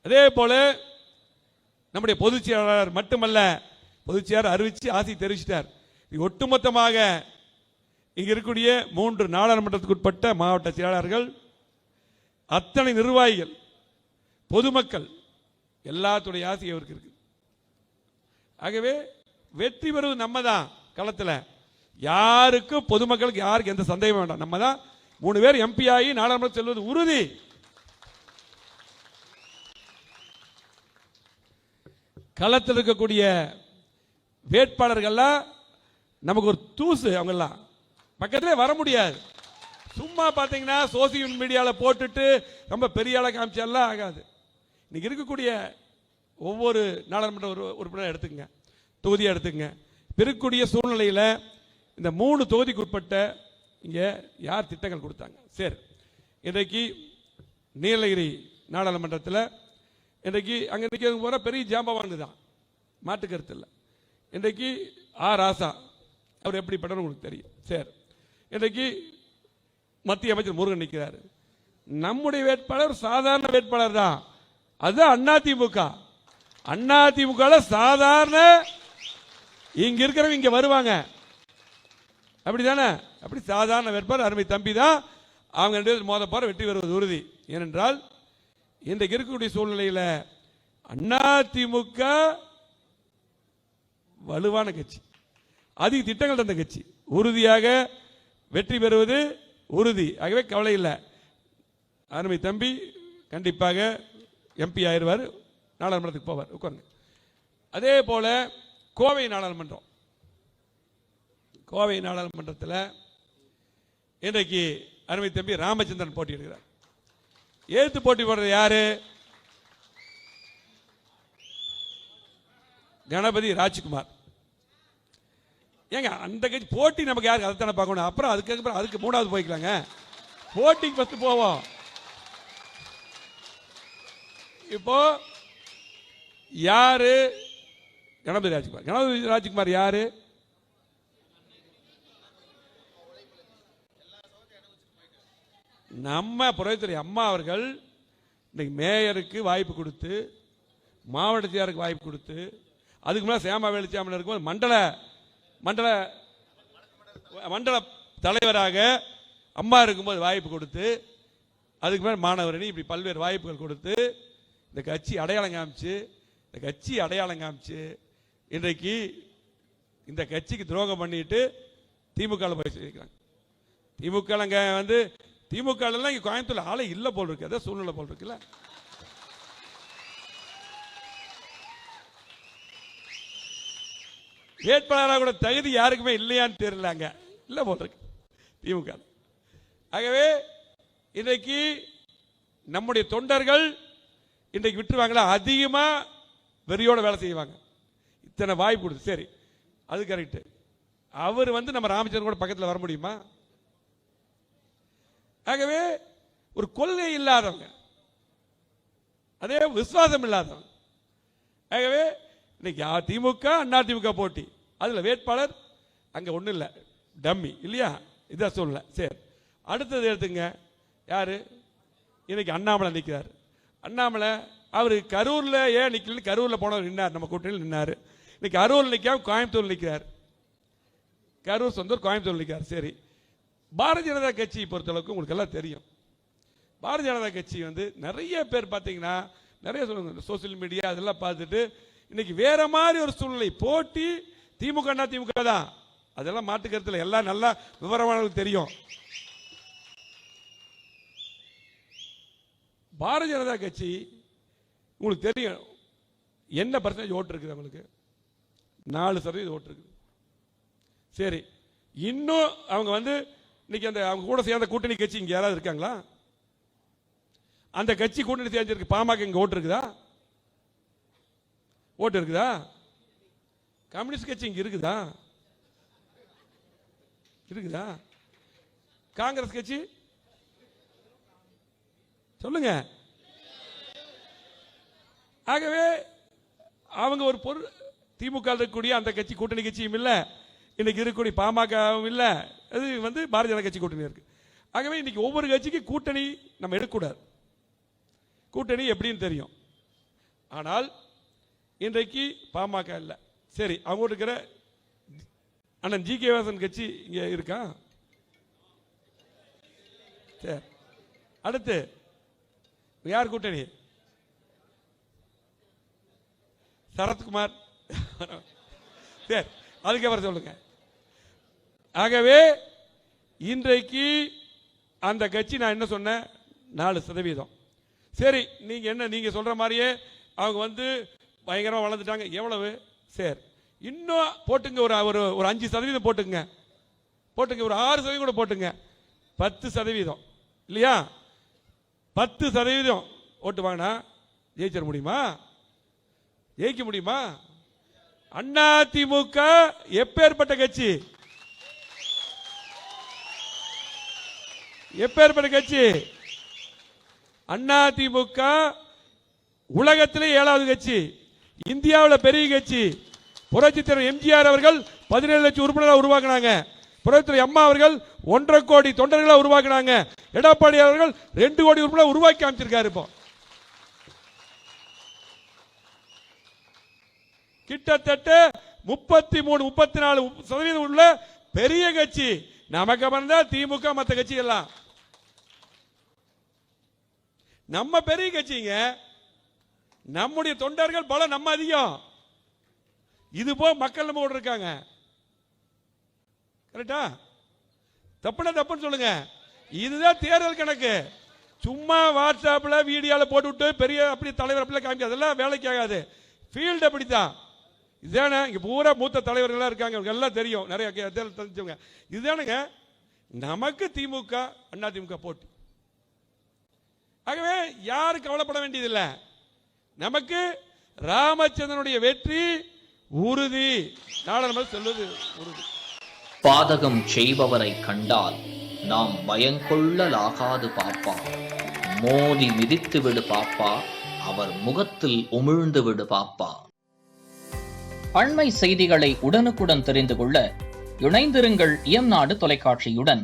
அதே போல நம்முடைய பொதுச் செயலாளர் மட்டுமல்ல, பொதுச் செயலாளர் அறிவிச்சு ஆசி தெரிவிச்சிட்டார். ஒட்டுமொத்தமாக இங்க இருக்கக்கூடிய 3 நாடாளுமன்றத்துக்கு உட்பட்ட மாவட்ட செயலாளர்கள், அத்தனை நிர்வாகிகள், பொதுமக்கள் எல்லாத்துடைய ஆசை அவருக்கு இருக்கு. ஆகவே வெற்றி பெறுவது நம்ம தான். களத்தில் யாருக்கும் பொதுமக்களுக்கு யாருக்கு எந்த சந்தேகம் வேண்டாம். நம்ம தான் 3 பேர் எம்பி ஆகி நாடாளுமன்றம் செல்வது உறுதி. களத்தில் இருக்கக்கூடிய வேட்பாளர்கள்லாம் நமக்கு ஒரு தூசு, அவங்கெல்லாம் பக்கத்திலே வர முடியாது. சும்மா பார்த்தீங்கன்னா சோசியல் மீடியாவில் போட்டுட்டு ரொம்ப பெரிய ஆளை காமிச்சாலாம் ஆகாது. இன்னைக்கு இருக்கக்கூடிய ஒவ்வொரு நாடாளுமன்ற உறுப்பினர் எடுத்துக்கங்க, தொகுதியை எடுத்துக்கங்க. இருக்கக்கூடிய சூழ்நிலையில் இந்த 3 தொகுதிக்கு உட்பட்ட இங்கே யார் திட்டங்கள் கொடுத்தாங்க? சரி, இன்றைக்கு நீலகிரி நாடாளுமன்றத்தில் இன்றைக்கு அங்கே நிற்க போகிற பெரிய ஜாம்பவான் தான், மாட்டு கருத்து இல்லை. இன்றைக்கு ராசா அவர் எப்படிப்பட்டன்னு உங்களுக்கு தெரியும். சரி, இன்றைக்கு மத்திய அமைச்சர் முருகன் நிற்கிறார். நம்முடைய வேட்பாளர் சாதாரண வேட்பாளர் தான். அதுதான் அதிமுக. அதிமுக சாதாரண இங்க இருக்கிறவங்க இங்க வருவாங்க, அப்படிதானே? அப்படி சாதாரண வேட்பாளர் அருமை தம்பி தான். அவங்க 2 பேர் மோத போற வெற்றி பெறுவது உறுதி. ஏனென்றால் இன்றைக்கு இருக்கக்கூடிய சூழ்நிலையில் அதிமுக வலுவான கட்சி, அதிக திட்டங்கள் தந்த கட்சி, உறுதியாக வெற்றி பெறுவது உறுதி. ஆகவே கவலை இல்லை, அருமை தம்பி கண்டிப்பாக எம்பி ஆயிடுவார், நாடாளுமன்றத்துக்கு போவார். உட்காருங்க. அதே போல கோவை நாடாளுமன்றம், கோவை நாடாளுமன்றத்தில் இன்றைக்கு அருமை தம்பி ராமச்சந்திரன் போட்டியிடுகிறார். எழுத்து போட்டி போடுறது யாரு? கணபதி ராஜ்குமார். ஏங்க அந்த கட்சி போட்டி நமக்கு யாருக்கு அதைத்தானே பார்க்கணும். அப்புறம் அதுக்கு 3வது போய்க்கலாங்க. போட்டிக்கு ஃபர்ஸ்ட் போவோம். இப்போ யாரு? கணபதி ராஜ்குமார். கணபதி ராஜ்குமார் யாரு? நம்ம புரட்சித்துறை அம்மா அவர்கள் இன்னைக்கு மேயருக்கு வாய்ப்பு கொடுத்து, மாவட்ட செயலாளருக்கு வாய்ப்பு கொடுத்து, அதுக்கு மேலே சேமா வேலுச்சாமி இருக்கும்போது மண்டல தலைவராக அம்மா இருக்கும்போது வாய்ப்பு கொடுத்து, அதுக்கு மேலே மாணவரணி, இப்படி பல்வேறு வாய்ப்புகள் கொடுத்து இந்த கட்சி அடையாளம் காமிச்சு இன்றைக்கு இந்த கட்சிக்கு துரோகம் பண்ணிட்டு திமுக போய் சொல்லியிருக்காங்க. திமுக எல்லாம் இங்க கோயம்புத்தூர்ல ஆளை இல்ல போல் இருக்கு, அதான் சூழ்நிலை போல் இருக்குல்ல. வேட்பாளராக கூட தகுதி யாருக்குமே இல்லையான்னு தெரியலாங்க, இல்ல போல் இருக்கு திமுக. ஆகவே இன்றைக்கு நம்முடைய தொண்டர்கள் இன்றைக்கு விட்டுருவாங்களா? அதிகமா வெறியோட வேலை செய்வாங்க. இத்தனை வாய்ப்பு கொடுத்து, சரி அது கரெக்ட். அவர் நம்ம ராமச்சந்திரன் கூட பக்கத்தில் வர முடியுமா? ஆகவே ஒரு கொள்கை இல்லாதவங்க, அதே விசுவாசம் இல்லாதவங்க. ஆகவே இன்னைக்கு திமுக அதிமுக போட்டி, அதுல வேட்பாளர் அங்க ஒண்ணு இல்ல, டம்மி இல்லையா? இதான் சொல்லல. சரி, அடுத்தது எடுத்துங்க. யாரு? இன்னைக்கு அண்ணாமலை நிற்கிறார். அண்ணாமலை அவரு கரூர்ல ஏன் நிக்கல? கரூர்ல போனவர் நின்னார், நம்ம கூட்டணியில் நின்னாரு. இன்னைக்கு அரூர்ல நிற்காம கோயம்புத்தூர் நிற்கிறார். கரூர் சொந்தூர், கோயம்புத்தூர் நிற்கிறார். சரி, பாரதிய ஜனதா கட்சி பொறுத்தளவுக்கு உங்களுக்கு எல்லாம் தெரியும். பாரதிய ஜனதா கட்சி நிறைய பேர் பார்த்தீங்கன்னா, நிறைய சோசியல் மீடியா அதெல்லாம் பார்த்துட்டு இன்னைக்கு வேற மாதிரி ஒரு சூழ்நிலை. போட்டி திமுக திமுக தான், அதெல்லாம் மாட்டுக்கருத்துல எல்லாம் நல்லா விவரமானவங்களுக்கு தெரியும். பாரதிய ஜனதா கட்சி உங்களுக்கு தெரியும் என்ன பர்சன்டேஜ் ஓட்டு இருக்குது. அவங்களுக்கு 4% ஓட்டு இருக்குது. சரி, இன்னும் அவங்க இன்னைக்கு அவங்க கூட சேர்ந்த கூட்டணி கட்சி இங்க யாராவது இருக்காங்களா? அந்த கட்சி கூட்டணி சேர்ந்திருக்கு. பாமக இங்க ஓட்டு இருக்குதா? ஓட்டு இருக்குதா? கம்யூனிஸ்ட் கட்சி இங்க இருக்குதா? இருக்குதா? காங்கிரஸ் கட்சி சொல்லுங்க. ஆகவே அவங்க ஒரு பொருள் திமுக இருக்கக்கூடிய அந்த கட்சி கூட்டணி கட்சியும் இல்ல, இன்னைக்கு இருக்கக்கூடிய பாமகவும் இல்ல, அது பாரதிய ஜனதா கட்சி கூட்டணி இருக்கு. ஆகவே இன்னைக்கு ஒவ்வொரு கட்சிக்கு கூட்டணி நம்ம எடுக்கக்கூடாது. கூட்டணி எப்படின்னு தெரியும். ஆனால் இன்றைக்கு பாமக இல்லை. சரி, அவங்க இருக்கிற அண்ணன் ஜி.கே. வாசன் கட்சி இங்க இருக்கா? சரி, அடுத்து யார் கூட்டணி? சரத்குமார். சரி, அதுக்கப்புறம் சொல்லுங்க. ஆகவே இன்றைக்கு அந்த கட்சி நான் என்ன சொன்னேன், 4%. சரி, நீங்க என்ன நீங்க சொல்ற மாதிரியே அவங்க வந்து பயங்கரமா வளர்ந்துட்டாங்க. எவ்வளவு? சரி, இன்னும் போட்டுங்க, ஒரு 5% போட்டுங்க, ஒரு 6% கூட போட்டுங்க, 10% இல்லையா? 10% ஓட்டு வாங்கினா ஜெயிச்சிட முடியுமா? ஜெயிக்க முடியுமா? அதிமுக எப்பேற்பட்ட கட்சி, எப்பேற்பட்ட கட்சி? அதிமுக உலகத்திலே 7வது கட்சி, இந்தியாவில் பெரிய கட்சி. புரட்சி தலைவர் எம்ஜிஆர் அவர்கள் 17 லட்சம் உறுப்பினர்களை உருவாக்கினாங்க. புரட்சி தலைவர் அம்மா அவர்கள் 1.5 கோடி தொண்டர்களை உருவாக்கினாங்க. எடப்பாடி அவர்கள் 2 கோடி உறுப்பினர்களை உருவாக்கி அமைச்சிருக்காரு. இப்போ கிட்டத்தட்ட 33-34% உள்ள பெரிய கட்சி. நமக்கு அப்புறம் தான் திமுக, மற்ற கட்சி எல்லாம். நம்ம பெரிய கட்சிங்க, நம்முடைய தொண்டர்கள் பலம் நம்ம அதிகம். இது போ மக்கள் நம்ம கூட இருக்காங்க. கரெக்டா? தப்புனா தப்புன்னு சொல்லுங்க. இதுதான் தேர்தல் கணக்கு. சும்மா வாட்ஸ்அப்ல வீடியோல போட்டு விட்டு பெரிய அப்படி தலைவர் அப்படி காமிக்க, அதெல்லாம் வேலைக்கு ஆகாது. ஃபீல்டு அப்படித்தான். இதுதானே இங்க பூரா மூத்த தலைவர்கள் இருக்காங்க, எல்லாம் தெரியும், நிறைய தெரிஞ்சவங்க. இதுதானுங்க நமக்கு திமுக அதிமுக போட்டி. ஆகவே யாரும் கவலைப்பட வேண்டியதில்லை. நமக்கு ராமச்சந்திரனுடைய வெற்றி உறுதி. நாடாளுமன்றம் செல்வது உறுதி. பாதகம் செய்பவரை கண்டால் நாம் பயங்கொள்ளலாகாது பாப்பா. மோதி மிதித்து விடு பாப்பா, அவர் முகத்தில் உமிழ்ந்து விடு பாப்பா. அண்மை செய்திகளை உடனுக்குடன் தெரிந்து கொள்ள இணைந்திருங்கள் இயம்நாடு தொலைக்காட்சியுடன்.